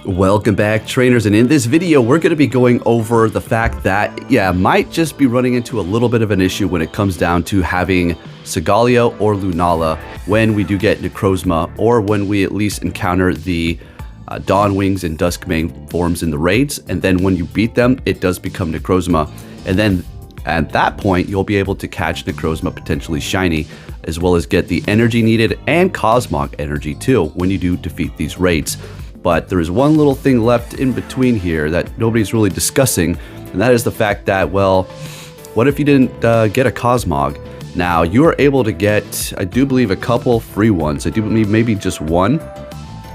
Welcome back, trainers, and in this video we're going to be going over the fact that might just be running into a little bit of an issue when it comes down to having Solgaleo or Lunala when we do get Necrozma, or when we at least encounter the Dawnwings and Duskmane forms in the raids, and then when you beat them it does become Necrozma, and then at that point you'll be able to catch Necrozma potentially shiny, as well as get the energy needed and Cosmog energy too when you do defeat these raids. But there is one little thing left in between here that nobody's really discussing, and that is the fact that, well, what if you didn't get a Cosmog? Now, you are able to get, I do believe, a couple free ones. I do believe maybe just one,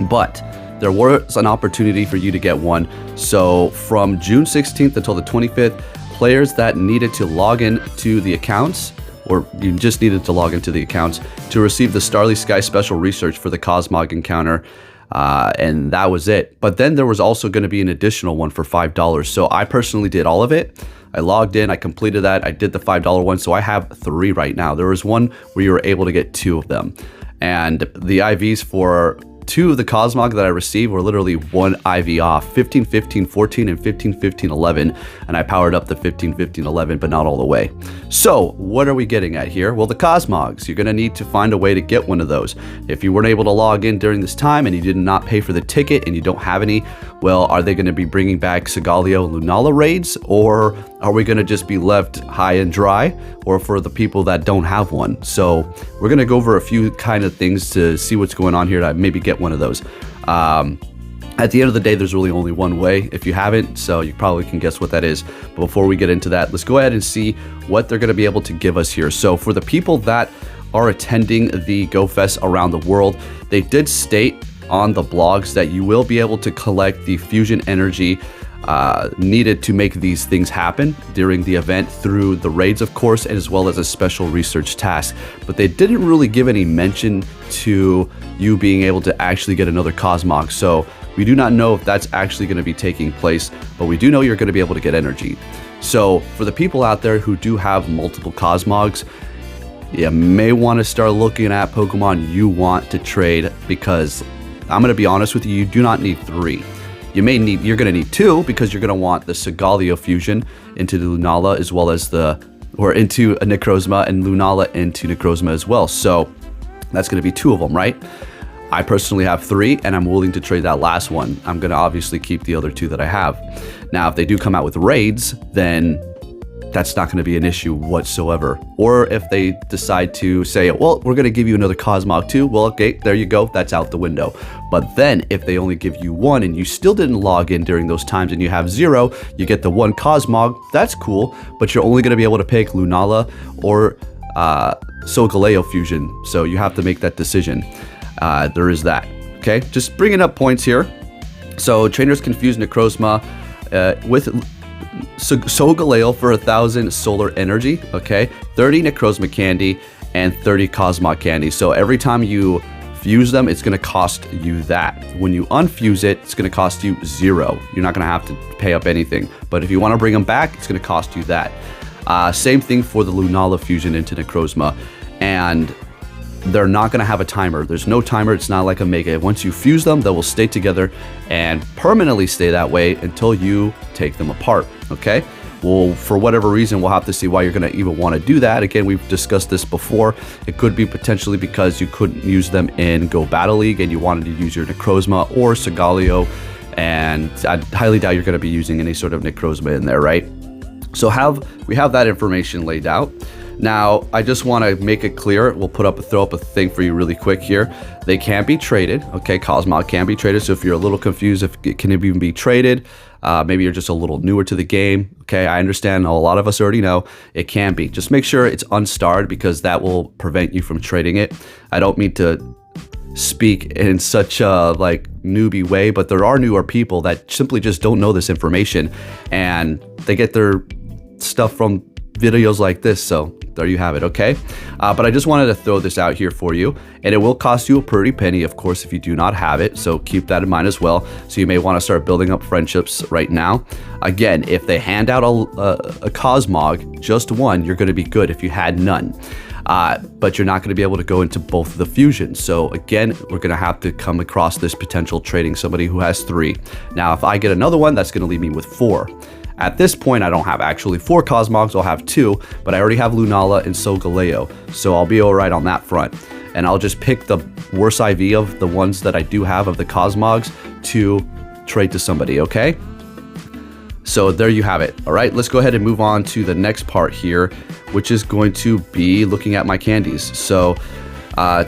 but there was an opportunity for you to get one. So from June 16th until the 25th, players that needed to log in to the accounts, or you just needed to log into the accounts to receive the Starly Sky Special Research for the Cosmog encounter. And that was it. But then there was also going to be an additional one for $5. So I personally did all of it. I logged in, I completed that, I did the $5 one. So I have 3 right now. There was one where you were able to get 2 of them. And the IVs for 2 of the Cosmog that I received were literally 1 IV off, 15, 15, 14, and 15, 15, 11. And I powered up the 15, 15, 11, but not all the way. So what are we getting at here? Well, the Cosmogs, you're going to need to find a way to get one of those. If you weren't able to log in during this time and you did not pay for the ticket and you don't have any, well, are they going to be bringing back Solgaleo and Lunala raids, or are we going to just be left high and dry, or for the people that don't have one? So we're going to go over a few kind of things to see what's going on here to maybe get one of those. At the end of the day, there's really only one way if you haven't, so you probably can guess what that is. But before we get into that, let's go ahead and see what they're going to be able to give us here. So for the people that are attending the Go Fest around the world, they did state on the blogs that you will be able to collect the fusion energy needed to make these things happen during the event through the raids, of course, and as well as a special research task. But they didn't really give any mention to you being able to actually get another Cosmog. So we do not know if that's actually going to be taking place, but we do know you're going to be able to get energy. So for the people out there who do have multiple Cosmogs, you may want to start looking at Pokemon you want to trade, because I'm going to be honest with you, you do not need 3. You're going to need 2, because you're going to want the Solgaleo fusion into the Lunala, as well as into a Necrozma, and Lunala into Necrozma as well. So that's going to be 2 of them, right? I personally have 3, and I'm willing to trade that last one. I'm going to obviously keep the other 2 that I have. Now, if they do come out with raids, then that's not going to be an issue whatsoever. Or if they decide to say, well, we're going to give you another Cosmog too, well, okay, there you go, that's out the window. But then if they only give you 1 and you still didn't log in during those times and you have 0, you get the 1 Cosmog, that's cool, but you're only going to be able to pick Lunala or Solgaleo fusion, so you have to make that decision. There is that. Okay, just bringing up points here. So trainers confuse Necrozma with Solgaleo for 1,000 solar energy, okay, 30 Necrozma candy, and 30 Cosmog candy. So every time you fuse them, it's going to cost you that. When you unfuse it, it's going to cost you 0. You're not going to have to pay up anything. But if you want to bring them back, it's going to cost you that. Same thing for the Lunala fusion into Necrozma. And they're not going to have a timer. There's no timer. It's not like a Mega. Once you fuse them, they will stay together and permanently stay that way until you take them apart. Okay? Well, for whatever reason, we'll have to see why you're going to even want to do that. Again, we've discussed this before. It could be potentially because you couldn't use them in Go Battle League and you wanted to use your Necrozma or Solgaleo, and I highly doubt you're going to be using any sort of Necrozma in there, right? So we have that information laid out. Now, I just want to make it clear. We'll throw up a thing for you really quick here. They can be traded. Okay, Cosmog can be traded. So if you're a little confused, if it can even be traded, maybe you're just a little newer to the game. Okay, I understand. A lot of us already know it can be. Just make sure it's unstarred, because that will prevent you from trading it. I don't mean to speak in such a newbie way, but there are newer people that simply just don't know this information, and they get their stuff from videos like this. So there you have it. Okay, but I just wanted to throw this out here for you, and it will cost you a pretty penny, of course, if you do not have it, so keep that in mind as well. So you may want to start building up friendships right now. Again, if they hand out a Cosmog, just 1, you're going to be good if you had none. but you're not going to be able to go into both of the fusions. So again, we're going to have to come across this potential trading somebody who has 3. Now, if I get another one, that's going to leave me with 4. At this point, I don't have actually 4 Cosmogs, I'll have 2, but I already have Lunala and Solgaleo, so I'll be all right on that front. And I'll just pick the worst IV of the ones that I do have of the Cosmogs to trade to somebody, okay? So there you have it. All right, let's go ahead and move on to the next part here, which is going to be looking at my candies. So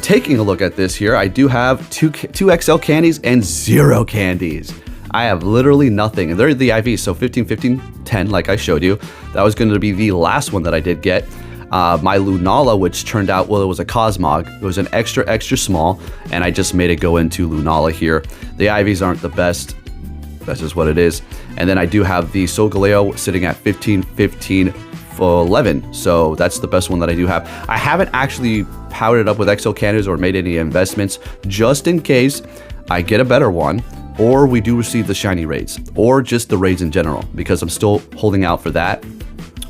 taking a look at this here, I do have two XL candies and 0 candies. I have literally nothing, and they're the IVs, so 15, 15, 10, like I showed you. That was going to be the last one that I did get. My Lunala, which turned out, well, it was a Cosmog. It was an extra small, and I just made it go into Lunala here. The IVs aren't the best. That's just what it is. And then I do have the Solgaleo sitting at 15, 15, for 11. So that's the best one that I do have. I haven't actually powered it up with XL candies or made any investments, just in case I get a better one, or we do receive the shiny raids, or just the raids in general, because I'm still holding out for that.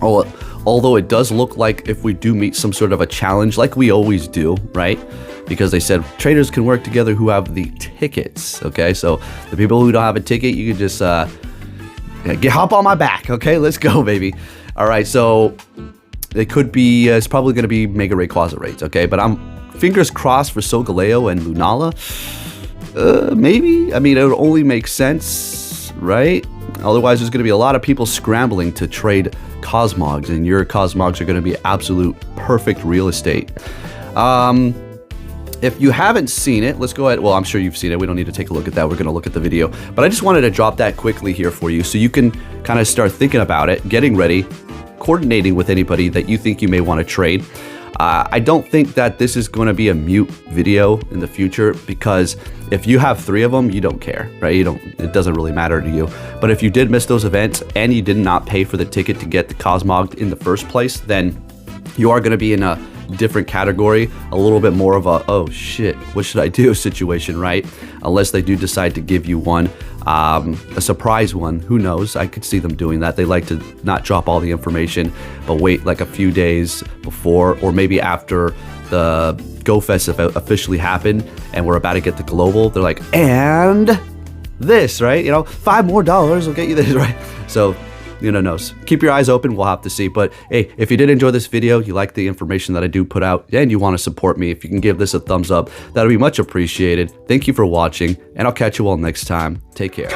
Although it does look like if we do meet some sort of a challenge, like we always do, right? Because they said traders can work together who have the tickets, okay? So the people who don't have a ticket, you can just hop on my back, okay? Let's go, baby. All right, so it could be, it's probably going to be Mega Rayquaza raids, okay? But I'm fingers crossed for Solgaleo and Lunala. Maybe? I mean, it would only make sense, right? Otherwise, there's going to be a lot of people scrambling to trade Cosmogs, and your Cosmogs are going to be absolute perfect real estate. If you haven't seen it, let's go ahead. Well, I'm sure you've seen it. We don't need to take a look at that. We're going to look at the video. But I just wanted to drop that quickly here for you so you can kind of start thinking about it, getting ready, coordinating with anybody that you think you may want to trade. I don't think that this is going to be a mute video in the future, because if you have 3 of them, you don't care, right? It doesn't really matter to you. But if you did miss those events and you did not pay for the ticket to get the Cosmog in the first place, then you are going to be in a different category, a little bit more of a, oh shit, what should I do situation, right? Unless they do decide to give you one, a surprise one. Who knows? I could see them doing that. They like to not drop all the information, but wait like a few days before, or maybe after the GoFest officially happened and we're about to get the global. They're like, and this, right? You know, $5 more will get you this, right? So, you know, keep your eyes open. We'll have to see. But hey, if you did enjoy this video, you like the information that I do put out, and you want to support me, if you can give this a thumbs up, that'll be much appreciated. Thank you for watching, and I'll catch you all next time. Take care.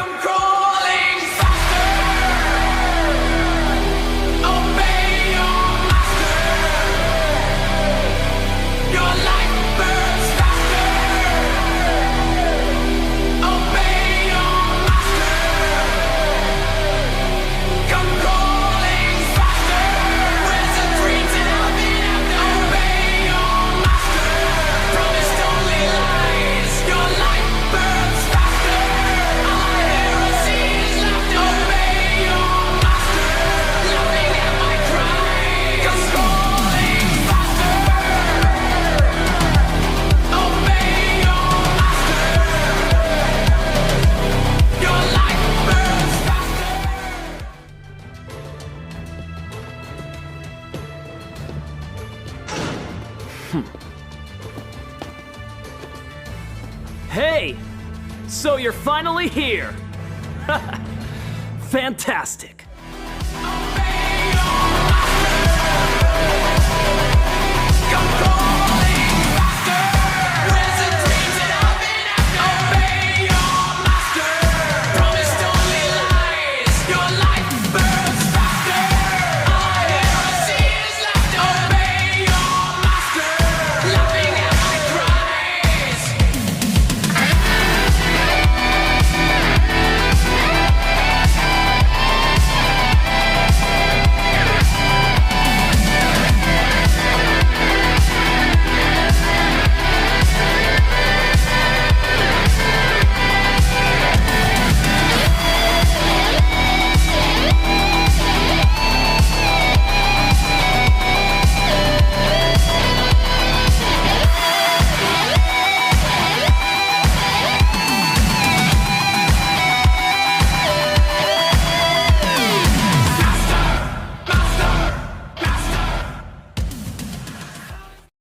Hey! So you're finally here! Fantastic!